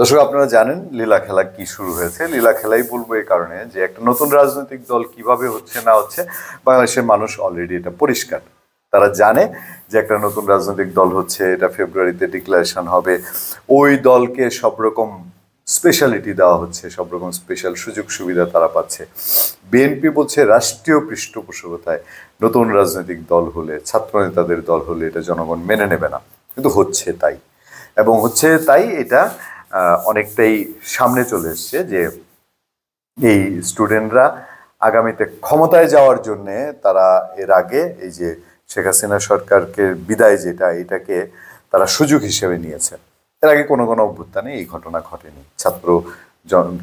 দর্শক, আপনারা জানেন লীলা খেলা কি শুরু হয়েছে। লীলা খেলাই বলবো এই কারণে যে একটা নতুন রাজনৈতিক দল কিভাবে হচ্ছে না হচ্ছে বাংলাদেশের মানুষ অলরেডি এটা পরিষ্কার। তারা জানে যে একটা নতুন রাজনৈতিক দল হচ্ছে, এটা ফেব্রুয়ারিতে ডিক্লারেশন হবে। ওই দলকে সব রকম স্পেশালিটি দেওয়া হচ্ছে, সব রকম স্পেশাল সুযোগ সুবিধা তারা পাচ্ছে। বিএনপি বলছে রাষ্ট্রীয় পৃষ্ঠপোষকতায় নতুন রাজনৈতিক দল হলে, ছাত্রনেতাদের দল হলে এটা জনগণ মেনে নেবে না, কিন্তু হচ্ছে তাই। এবং হচ্ছে তাই এটা অনেকটাই সামনে চলে এসছে যে এই স্টুডেন্টরা আগামীতে ক্ষমতায় যাওয়ার জন্যে তারা এর আগে এই যে শেখ হাসিনা সরকারকে বিদায় যেটা, এটাকে তারা সুযোগ হিসেবে নিয়েছে। এর আগে কোনো অভ্যুত্থানে এই ঘটনা ঘটেনি।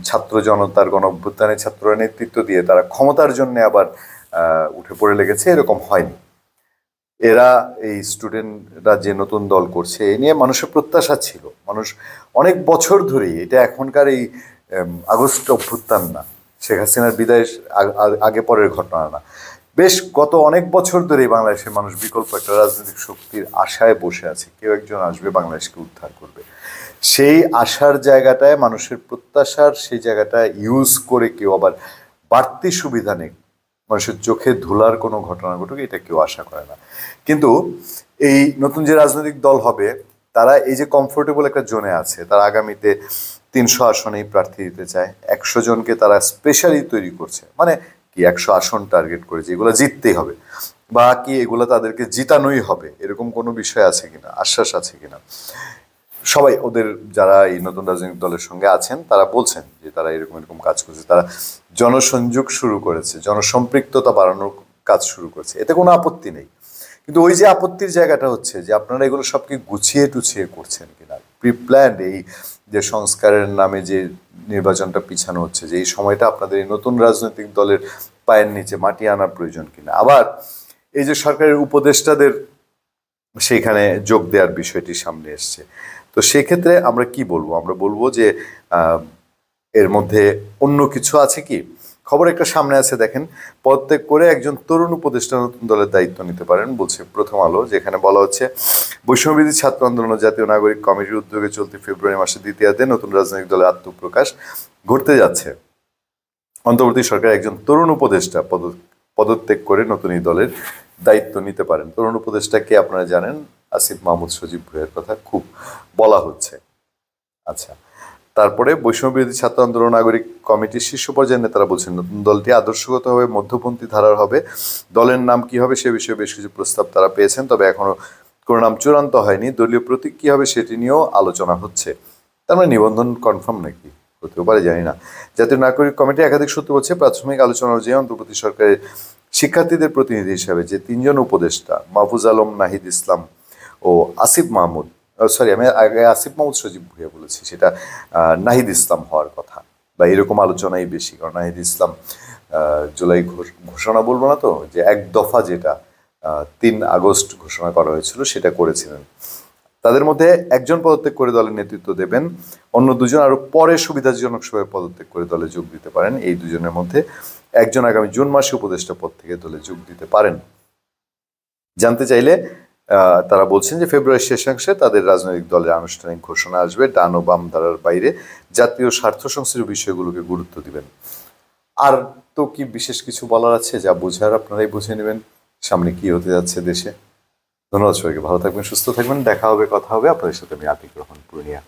ছাত্র জনতার গণ অভ্যুত্থানে ছাত্ররা নেতৃত্ব দিয়ে তারা ক্ষমতার জন্য আবার উঠে পড়ে লেগেছে, এরকম হয়নি। এরা এই স্টুডেন্টরা যে নতুন দল করছে এ নিয়ে মানুষের প্রত্যাশা ছিল। মানুষ অনেক বছর ধরেই, এটা এখনকার এই আগস্ট অভ্যুত্থান না, শেখ হাসিনার বিদায় আগে পরের ঘটনা না, বেশ গত অনেক বছর ধরেই বাংলাদেশের মানুষ বিকল্প একটা রাজনৈতিক শক্তির আশায় বসে আছে, কেউ একজন আসবে বাংলাদেশকে উদ্ধার করবে। সেই আশার জায়গাটায়, মানুষের প্রত্যাশার সেই জায়গাটায় ইউজ করে কেউ আবার বাড়তি সুবিধা নেই, মানুষের চোখে ধুলার কোনো ঘটনা ঘটুক, এটা কেউ আশা করে না। কিন্তু এই নতুন যে রাজনৈতিক দল হবে তারা এই যে কমফোর্টেবল একটা জোনে আছে, তারা আগামীতে 300 আসনেই প্রার্থী দিতে চায়। 100 জনকে তারা স্পেশালি তৈরি করছে, মানে কি 100 আসন টার্গেট করেছে, এগুলো জিততেই হবে বা কি এগুলো তাদেরকে জিতানোই হবে, এরকম কোনো বিষয় আছে কিনা, আশ্বাস আছে কিনা। সবাই ওদের যারা এই নতুন রাজনৈতিক দলের সঙ্গে আছেন তারা বলছেন যে তারা এরকম কাজ করছে, তারা জনসংযোগ শুরু করেছে, জনসম্পৃক্ততা বাড়ানোর কাজ শুরু করেছে, এতে কোনো আপত্তি নেই। কিন্তু ওই যে আপত্তির জায়গাটা হচ্ছে যে আপনারা এগুলো সবকে গুছিয়ে টুছিয়ে করছেন কিনা, প্রিপ্ল্যান্ড এই যে সংস্কারের নামে যে নির্বাচনটা পিছানো হচ্ছে, যে এই সময়টা আপনাদের এই নতুন রাজনৈতিক দলের পায়ের নিচে মাটি আনার প্রয়োজন কিনা। আবার এই যে সরকারের উপদেষ্টাদের সেইখানে যোগ দেওয়ার বিষয়টি সামনে এসছে। তো সেক্ষেত্রে আমরা কি বলবো, আমরা বলবো যে এর মধ্যে অন্য কিছু আছে কি। খবর একটা সামনে আছে, দেখেন, পদত্যাগ করে একজন তরুণ উপদেষ্টা নতুন দলের দায়িত্ব নিতে পারেন, বলছে প্রথম আলো। যেখানে বলা হচ্ছে বৈষম্যবিরোধী ছাত্র আন্দোলন ও জাতীয় নাগরিক কমিটির উদ্যোগে চলতি ফেব্রুয়ারি মাসের দ্বিতীয়ার্ধে নতুন রাজনৈতিক দলের আত্মপ্রকাশ ঘটতে যাচ্ছে। অন্তর্বর্তী সরকার একজন তরুণ উপদেষ্টা পদত্যাগ করে নতুন এই দলের দায়িত্ব নিতে পারেন। তরুণ উপদেষ্টাকে আপনারা জানেন, আসিফ মাহমুদ সজীব ভুঁইয়ার কথা খুব বলা হচ্ছে। আচ্ছা, তারপরে বৈষম্যবিরোধী ছাত্র আন্দোলন নাগরিক কমিটির শীর্ষ পর্যায়ের নেতারা বলছেন নতুন দলটি আদর্শগতভাবে মধ্যপন্থী ধারার হবে। দলের নাম কি হবে সে বিষয়ে বেশ কিছু প্রস্তাব তারা পেয়েছেন, তবে এখনো কোনো নাম চূড়ান্ত হয়নি। দলীয় প্রতীক কি হবে সেটি নিয়েও আলোচনা হচ্ছে। তার মানে নিবন্ধন কনফার্ম নাকি, হতেও পারে, জানি না। জাতীয় নাগরিক কমিটি একাধিক সূত্র বলছে প্রাথমিক আলোচনা অনুযায়ী অন্তর্বর্তী সরকারের শিক্ষার্থীদের প্রতিনিধি হিসাবে যে 3 জন উপদেষ্টা, মাহফুজ আলম, নাহিদ ইসলাম ও আসিফ মাহমুদ, সরি আমি আগে আসিফ মাহমুদ সজীব ভুঁইয়া বলেছি, সেটা নাহিদ ইসলাম হওয়ার কথা, বা এরকম আলোচনাই বেশি। কারণ নাহিদ ইসলাম জুলাই ঘোষণা বলবো না তো, যে এক দফা যেটা 3 আগস্ট ঘোষণা করা হয়েছিল সেটা করেছিলেন। তাদের মধ্যে একজন পদত্যাগ করে দলের নেতৃত্ব দেবেন, অন্য 2 জন আরো পরে সুবিধাজনকভাবে পদত্যাগ করে দলে যোগ দিতে পারেন। এই 2 জনের মধ্যে একজন আগামী জুন মাসে উপদেষ্টা পদ থেকে দলে যোগ দিতে পারেন। জানতে চাইলে তারা বলছেন যে ফেব্রুয়ারির শেষাংশে তাদের রাজনৈতিক দলের আনুষ্ঠানিক ঘোষণা আসবে। ডান ও বাম ধারার বাইরে জাতীয় স্বার্থ সংশ্লিষ্ট বিষয়গুলোকে গুরুত্ব দিবেন। আর তো কি বিশেষ কিছু বলার আছে, যা বোঝার আপনারাই বুঝে নেবেন সামনে কি হতে যাচ্ছে দেশে। ধন্যবাদ সবাইকে, ভালো থাকবেন, সুস্থ থাকবেন, দেখা হবে, কথা হবে। আপনাদের সাথে আমি আতিক রহমান, পূর্ণিয়া।